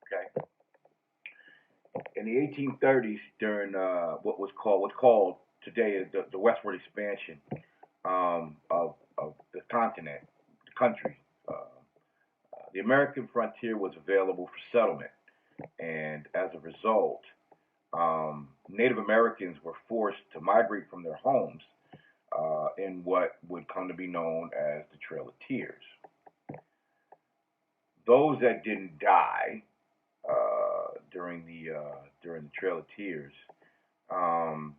Okay, in the 1830s, during what's called today the westward expansion of the continent, the country. The American frontier was available for settlement, and as a result, Native Americans were forced to migrate from their homes in what would come to be known as the Trail of Tears. Those that didn't die during the Trail of Tears um,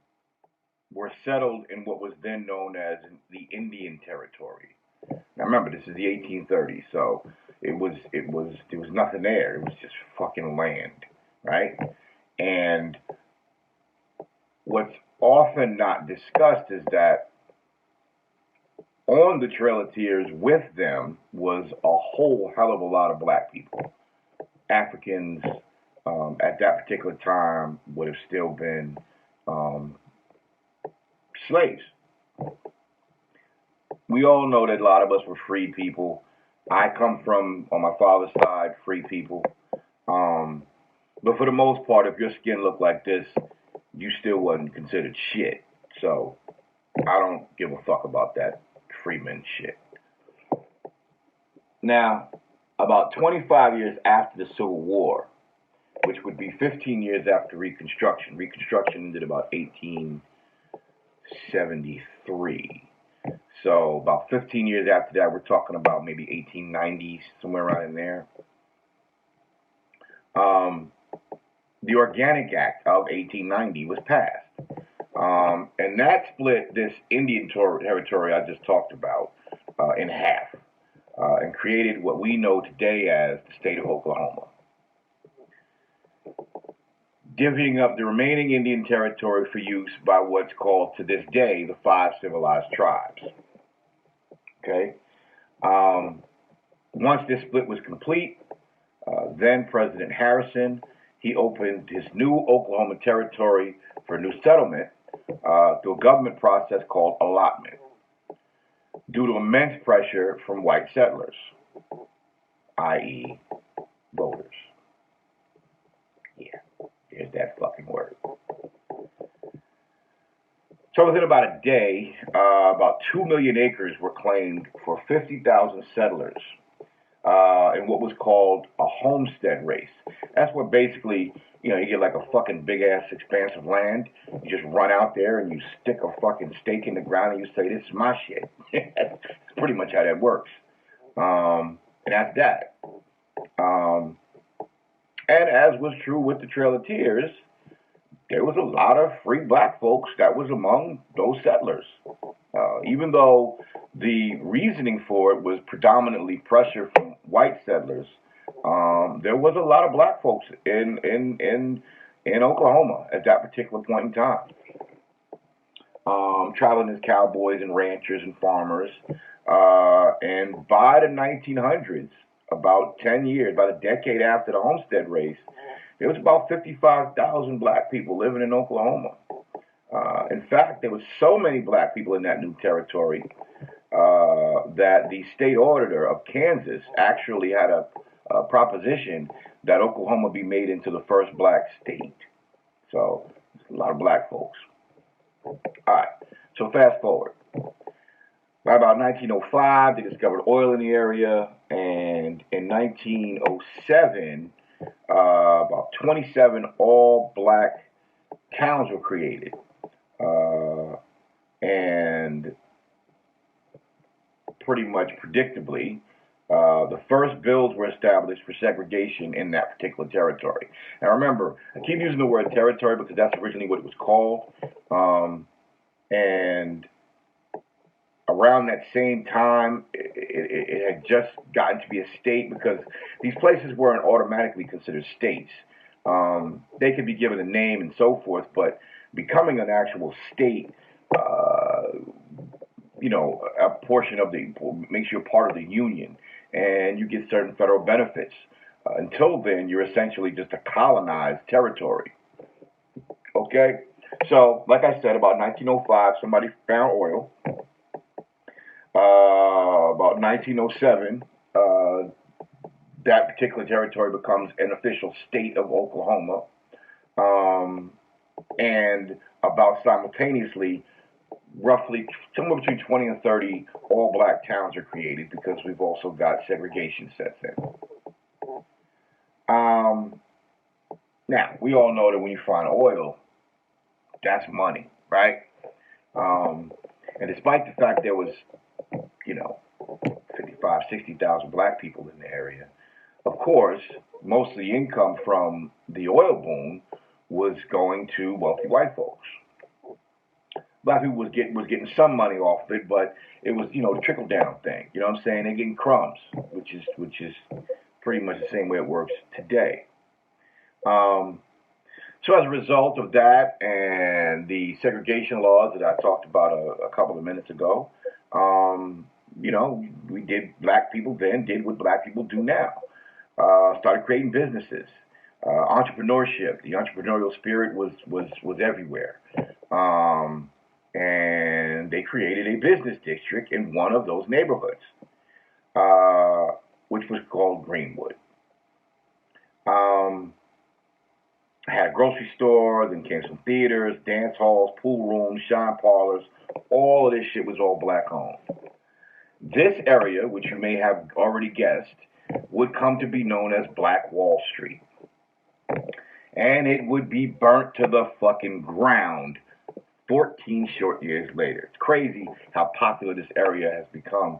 were settled in what was then known as the Indian Territory. Now remember, this is the 1830s, so there was nothing there. It was just fucking land, right? And what's often not discussed is that on the Trail of Tears with them was a whole hell of a lot of black people. Africans at that particular time would have still been um, slaves. We all know that a lot of us were free people. I come from, on my father's side, free people. Um, but for the most part, if your skin looked like this, you still wasn't considered shit. So I don't give a fuck about that freeman shit. Now, about 25 years after the Civil War, which would be 15 years after Reconstruction. Reconstruction ended about 1873. So about 15 years after that, we're talking about maybe 1890s, somewhere around in there. Um, the Organic Act of 1890 was passed. And that split this Indian territory I just talked about in half and created what we know today as the state of Oklahoma, divvying up the remaining Indian territory for use by what's called to this day the five civilized tribes. Okay. Um, Once this split was complete, then President Harrison he opened his new Oklahoma territory for new settlement through a government process called allotment, due to immense pressure from white settlers, i.e., voters. Yeah, there's that fucking word. So within about a day, about 2 million acres were claimed for 50,000 settlers in what was called a homestead race. That's where basically, you get like a fucking big ass expanse of land. You just run out there and you stick a fucking stake in the ground and you say, "This is my shit." That's pretty much how that works. And that's that. Um, and as was true with the Trail of Tears, there was a lot of free black folks that was among those settlers. Even though the reasoning for it was predominantly pressure from white settlers, there was a lot of black folks in Oklahoma at that particular point in time, traveling as cowboys and ranchers and farmers. And by the 1900s, about 10 years, about a decade after the Homestead race, there was about 55,000 black people living in Oklahoma. In fact, there were so many black people in that new territory that the state auditor of Kansas actually had a proposition that Oklahoma be made into the first black state. So, a lot of black folks. All right, so fast forward. By about 1905, they discovered oil in the area, and in 1907, about 27 all black towns were created. And pretty much predictably, the first bills were established for segregation in that particular territory. Now remember, I keep using the word territory because that's originally what it was called. And around that same time, it had just gotten to be a state because these places weren't automatically considered states. They could be given a name and so forth, but becoming an actual state, a portion of makes you a part of the union, and you get certain federal benefits. Until then, you're essentially just a colonized territory. Okay, so like I said, about 1905, somebody found oil. About 1907, that particular territory becomes an official state of Oklahoma. And about simultaneously, roughly somewhere between 20 and 30 all black towns are created because we've also got segregation sets in. Now, we all know that when you find oil, that's money, right? And despite the fact there was, 55, 60,000 black people in the area, of course, most of the income from the oil boom was going to wealthy white folks. Black people was getting some money off of it, but it was the trickle down thing. You know what I'm saying? They're getting crumbs, which is pretty much the same way it works today. So as a result of that and the segregation laws that I talked about a couple of minutes ago, black people then did what black people do now. Started creating businesses, entrepreneurship. The entrepreneurial spirit was everywhere. And they created a business district in one of those neighborhoods, which was called Greenwood. Had a grocery store, then came some theaters, dance halls, pool rooms, shine parlors. All of this shit was all black owned. This area, which you may have already guessed, would come to be known as Black Wall Street. And it would be burnt to the fucking ground 14 short years later. It's crazy how popular this area has become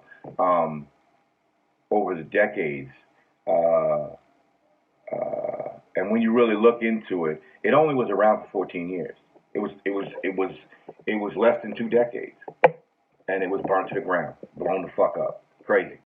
over the decades. And when you really look into it, it only was around for 14 years. It was less than 2 decades, and it was burnt to the ground, blown the fuck up. Crazy.